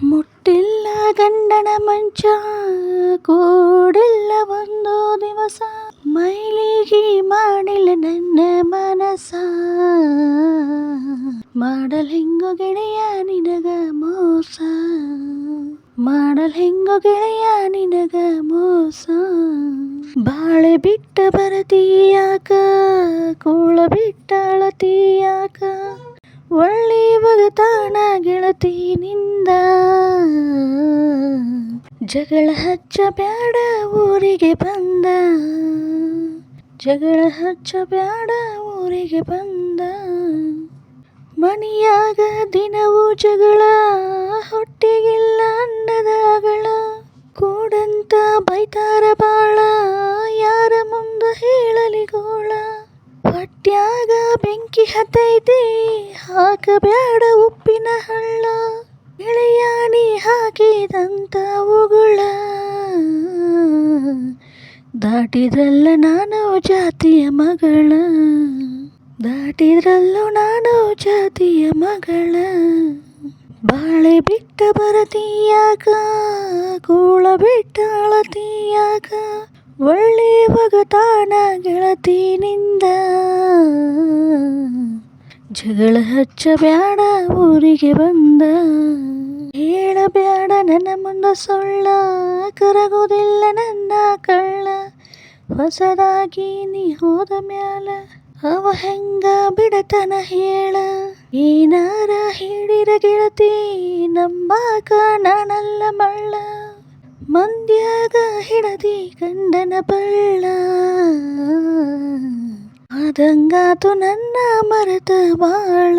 ಮುಟ್ಟಿಲ್ಲ ಗಂಡನ ಮಂಚ ಕೂಡಿಲ್ಲ ಒಂದು ದಿವಸ, ಮೈಲಿಗೆ ಮಾಡಿಲ್ಲ ನನ್ನ ಮನಸ, ಮಾಡಲ್ ಹೆಂಗೋ ಗೆಳೆಯ ನಿನಗ ಮೋಸ, ಮಾಡಲ್ ಹೆಂಗೋ ಗೆಳೆಯ ನಿನಗ ಮೋಸ. ಬಾಳೆ ಬಿಟ್ಟ ಬರತೀಯಾಕ, ಕೂಳ ಬಿಟ್ಟ ಅಳತೀಯಾಕ, ಒಳ್ಳಿ ಬಗತಾನ ಗೆಳತಿನಿಂದ. ಜಗಳ ಹಚ್ಚಬ್ಯಾಡ ಊರಿಗೆ ಬಂದ, ಜಗಳ ಹಚ್ಚಬ್ಯಾಡ ಊರಿಗೆ ಬಂದ. ಮನಿಯಾಗ ದಿನವೂ ಜಗಳ, ಹೊಟ್ಟಿಗಿಲ್ಲ ಅನ್ನದಾಗಳ, ಕೂಡಂತ ಬೈತಾರ ಬಾಳ, ಯಾರ ಮುಂದ ಹೇಳಲಿ ಗೋಳ. ಹೊಟ್ಯಾಗ ಬೆಂಕಿ ಹತ್ತೈತಿ, ಹಾಕಬ್ಯಾಡ ಉಪ್ಪಿನ ಹಳ್ಳ, ಗೆಳೆಯಾನಿ ಹಾಕಿದಂತ ಉಗುಳ. ದಾಟಿದ್ರಲ್ಲ ನಾನು ಜಾತಿಯ ಮಗಳ, ದಾಟಿದ್ರಲ್ಲೂ ನಾನು ಜಾತಿಯ ಮಗಳ. ಬಾಳೆ ಬಿಟ್ಟ ಬರತೀಯಾಕ, ಕೂಳ ಬಿಟ್ಟ ಅಳತೀಯಾಕ, ಒಳ್ಳೆ ಬಗತಾನ ಗೆಳತಿನಿಂದ. ಜಗಳ ಹಚ್ಚಬ್ಯಾಡ ಊರಿಗೆ ಬಂದ, ಹೇಳಬ್ಯಾಡ ನನ್ನ ಮುಂದ ಸೊಳ್ಳ, ಕರಗುವುದಿಲ್ಲ ನನ್ನ ಕಳ್ಳ. ಹೊಸದಾಗಿ ನೀ ಹೋದ ಮ್ಯಾಲ ಅವ ಹೆಂಗ ಬಿಡತನ ಹೇಳ, ಏನಾರ ಹೇಳಿರ ಗೆಳತಿ ನಂಬಾಕ ನಾನಲ್ಲ ಮಳ್ಳ. ಮಂದ್ಯಾಗ ಹಿಡದಿ ಗಂಡನ ಬಳ್ಳ, ಆದಂಗಾತು ನನ್ನ ಮರೆತ ಬಾಳ,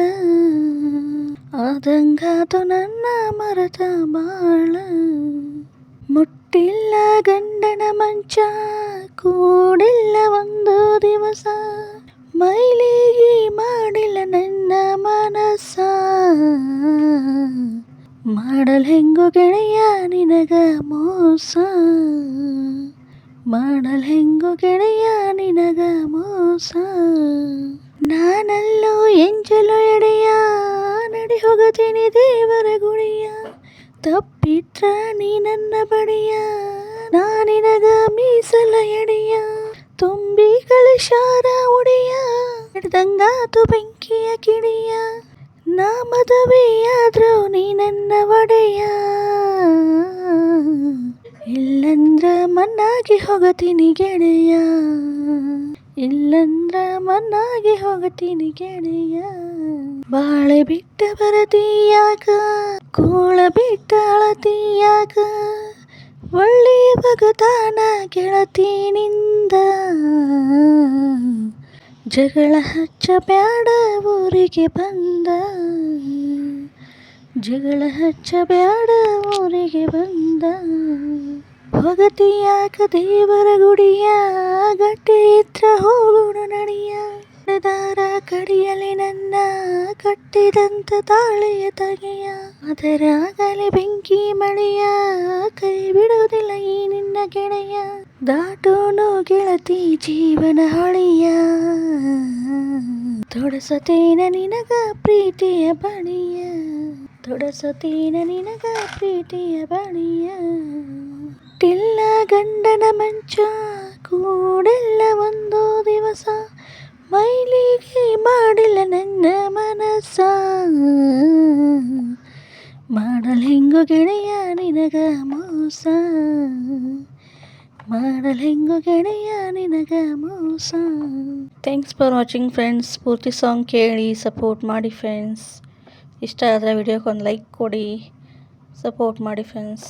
ಆದಂಗಾತು ನನ್ನ ಮರೆತ ಬಾಳ. ಮುಟ್ಟಿಲ್ಲ ಗಂಡನ ಮಂಚ ಕೂಡಿಲ್ಲ ಒಂದು ದಿವಸ, ಮೈಲಿಗೆ ಮಾಡಿಲ್ಲ ನನ್ನ ಮನಸ, ಮಾಡಲ್ ಹೆಂಗೋ ಗೆಳೆಯ ನಿನಗ ಮೋಸ, ಮಾಡಲ್ ಹೆಂಗೋ ಗೆಳೆಯ ನಿನಗ ಮೋಸ. ನಾನಲ್ಲೋ ಎಂಜಲು ಎಡೆಯ, ನಡಿ ಹೋಗತೀನಿ ದೇವರ ಗುಡಿಯ, ತಪ್ಪಿದ್ರ ನೀ ನನ್ನ ಬಡಿಯ, ನಾನಿನಗ ಮೀಸಲ ಎಡೆಯ. ತುಂಬಿ ಕಳಿಶಾರ ಉಡಿಯ, ಹಿಡ್ದಂಗಾತು ಬೆಂಕಿಯ ಕಿಡಿಯ, ನಾ ಮದುವೆಯಾದ್ರೂ ನೀ ನನ್ನ ಒಡೆಯ. ಇಲ್ಲಂದ್ರ ಮಣ್ಣಾಗಿ ಹೋಗತೀನಿ ಗೆಳೆಯ, ಇಲ್ಲಂದ್ರ ಮಣ್ಣಾಗಿ ಹೋಗತೀನಿ ಗೆಳೆಯ. ಬಾಳೆ ಬಿಟ್ಟ ಬರತೀಯಾಕ, ಕೂಳ ಬಿಟ್ಟ ಅಳತೀಯಾಕ, ಒಳ್ಳೆ ಬಗತಾನ ಗೆಳತಿನಿಂದ. ಜಗಳ ಹಚ್ಚಬ್ಯಾಡ ಊರಿಗೆ ಬಂದ, ಜಗಳ ಹಚ್ಚಬ್ಯಾಡ ಊರಿಗೆ ಬಂದ. ಹೋಗತೀಯಾಕ ದೇವರ ಗುಡಿಯ, ಗಟ್ಟಿ ಇದ್ರ ಹೋಗೋಣ ನಡಿಯ, ದಾರ ಕಡಿಯಲಿ ನನ್ನ ಕಟ್ಟಿದಂತ ತಾಳೆಯ ತಗೆಯ, ಅದರಾಗಲಿ ಬೆಂಕಿ ಮಳೆಯ, ಕೈ ಬಿಡುವುದಿಲ್ಲ ಈ ನಿನ್ನ ಗೆಳೆಯ. ದಾಟೋನು ಗೆಳತಿ ಜೀವನ ಹೊಳೆಯ, ತೊಡಸತೇನ ನಿನಗ ಪ್ರೀತಿಯ ಬಣಿಯ, ತೊಡಸತೇನ ನಿನಗ ಪ್ರೀತಿಯ ಬಣಿಯ. ಮುಟ್ಟಿಲ್ಲ ಗಂಡನ ಮಂಚ ಕೂಡಿಲ್ಲ ಒಂದು ದಿವಸ, ಮೈಲಿಗೆ ಮಾಡಿಲ್ಲ ನನ್ನ ಮನಸ, ಮಾಡಲ್ ಹೆಂಗೋ ಗೆಳೆಯ ನಿನಗ ಮೋಸ, ಮಾಡಲ್ ಹೆಂಗೋ ಗೆಳೆಯ ನಿನಗ ಮೋಸ. Thanks for watching friends. ಪೂರ್ತಿ ಸಾಂಗ್ ಕೇಳಿ ಸಪೋರ್ಟ್ ಮಾಡಿ ಫ್ರೆಂಡ್ಸ್. ಇಷ್ಟ ಆದರೆ ವಿಡಿಯೋಕ್ಕೆ ಒಂದು ಲೈಕ್ ಕೊಡಿ, ಸಪೋರ್ಟ್ ಮಾಡಿ ಫ್ರೆಂಡ್ಸ್.